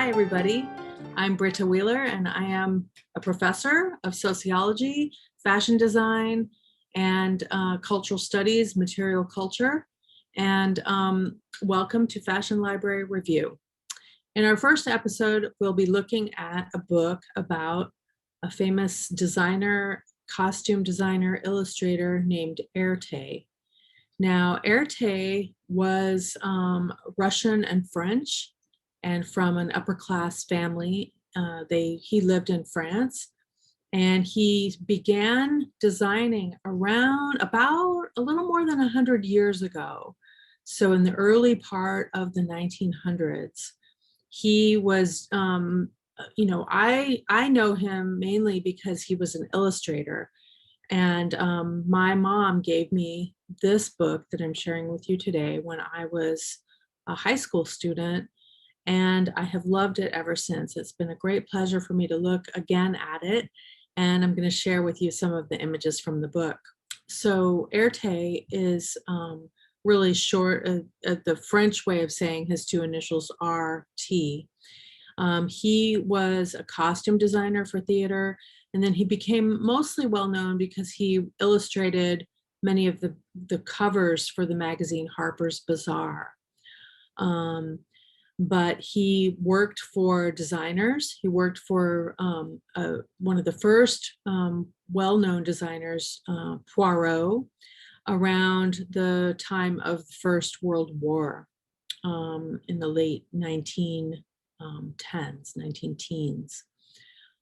Hi, everybody. I'm Britta Wheeler, and I am a professor of sociology, fashion design, and cultural studies, material culture. And welcome to Fashion Library Review. In our first episode, we'll be looking at a book about a famous designer, costume designer, illustrator named Erte. Now, Erte was Russian and French, and from an upper class family. He lived in France, and he began designing around about a little more than 100 years ago. So in the early part of the 1900s, he was, I know him mainly because he was an illustrator. And my mom gave me this book that I'm sharing with you today when I was a high school student, and I have loved it ever since. It's been a great pleasure for me to look again at it, and I'm going to share with you some of the images from the book. So Erte is really short. The French way of saying his two initials are T. He was a costume designer for theater, and then he became mostly well known because he illustrated many of the covers for the magazine Harper's Bazaar. But he worked for designers. He worked for one of the first well-known designers, Poirot, around the time of the First World War in the late 19 teens.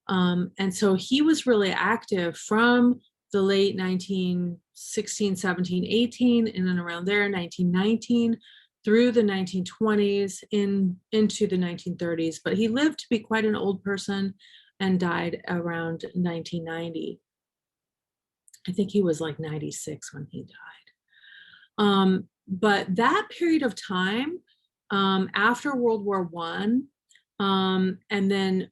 And so he was really active from the late 1916, 17, 18, in and around there, 1919, through the 1920s into the 1930s. But he lived to be quite an old person and died around 1990. I think he was like 96 when he died. But that period of time, after World War I, and then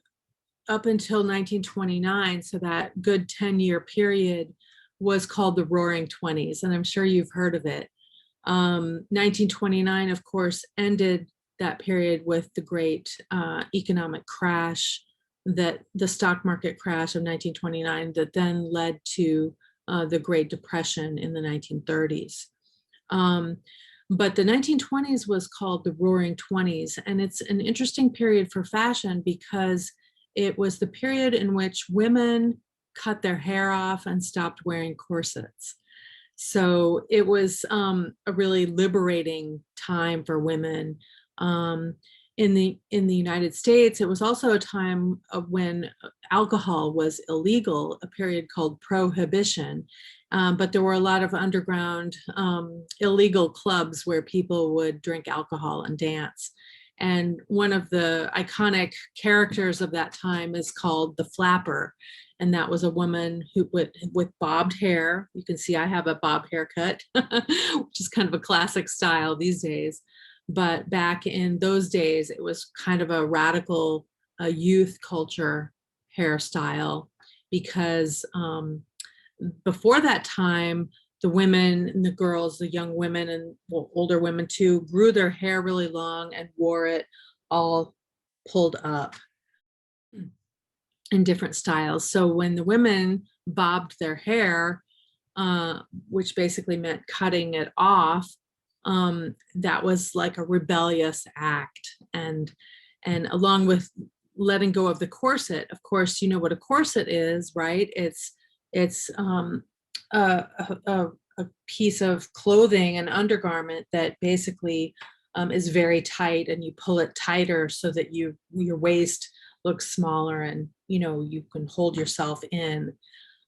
up until 1929, so that good 10-year period was called the Roaring Twenties, and I'm sure you've heard of it. 1929, of course, ended that period with the great economic crash, that the stock market crash of 1929 that then led to the Great Depression in the 1930s. But the 1920s was called the Roaring Twenties, and it's an interesting period for fashion because it was the period in which women cut their hair off and stopped wearing corsets. So it was a really liberating time for women. In the United States, it was also a time of when alcohol was illegal, a period called Prohibition. But there were a lot of underground illegal clubs where people would drink alcohol and dance. And one of the iconic characters of that time is called the Flapper. And that was a woman who with bobbed hair. You can see I have a bob haircut, which is kind of a classic style these days. But back in those days, it was kind of a radical youth culture hairstyle, because before that time, the women and the girls, the young women and older women too, grew their hair really long and wore it all pulled up in different styles. So when the women bobbed their hair, which basically meant cutting it off, that was like a rebellious act. And along with letting go of the corset, of course, you know what a corset is, right? It's a piece of clothing, an undergarment that basically is very tight, and you pull it tighter so that your waist looks smaller, and you can hold yourself in.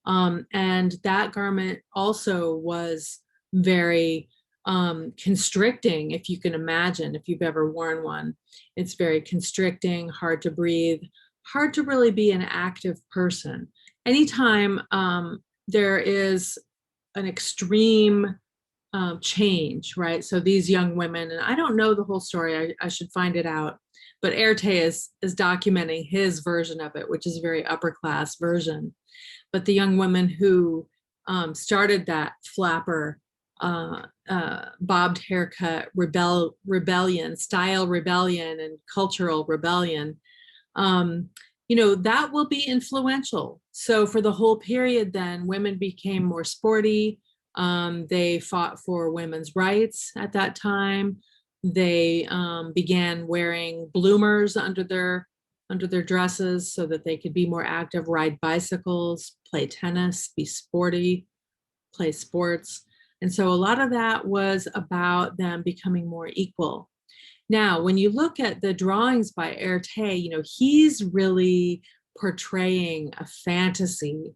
And that garment also was very constricting, if you can imagine, if you've ever worn one. It's very constricting, hard to breathe, hard to really be an active person. Anytime there is an extreme change, right? So these young women, and I don't know the whole story, I should find it out, but Erte is documenting his version of it, which is a very upper class version. But the young women who started that flapper, bobbed haircut, style rebellion, and cultural rebellion, That will be influential. So for the whole period then, women became more sporty. They fought for women's rights at that time. They began wearing bloomers under their dresses so that they could be more active, ride bicycles, play tennis, be sporty, play sports. And so a lot of that was about them becoming more equal. Now, when you look at the drawings by Erte, he's really portraying a fantasy.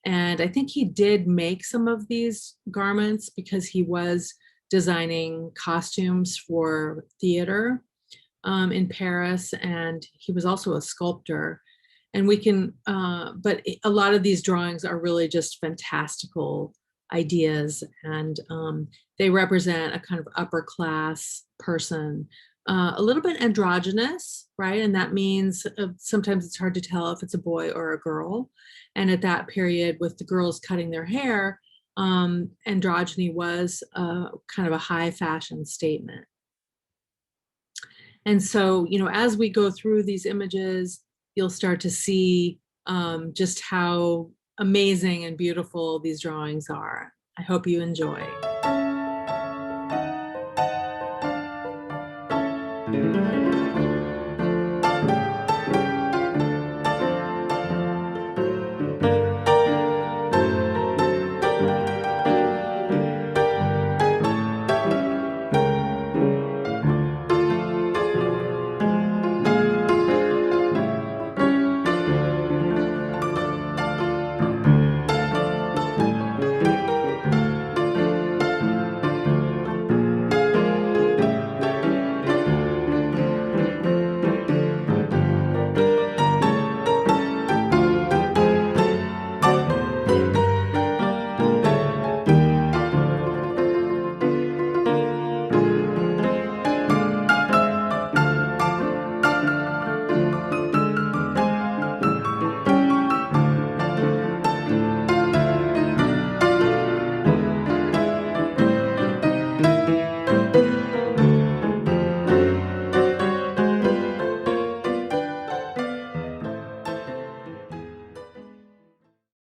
And I think he did make some of these garments because he was designing costumes for theater in Paris, and he was also a sculptor. And but a lot of these drawings are really just fantastical ideas, and they represent a kind of upper class person, a little bit androgynous, right? And that means sometimes it's hard to tell if it's a boy or a girl. And at that period, with the girls cutting their hair, androgyny was kind of a high fashion statement. And so, as we go through these images, you'll start to see just how amazing and beautiful these drawings are. I hope you enjoy.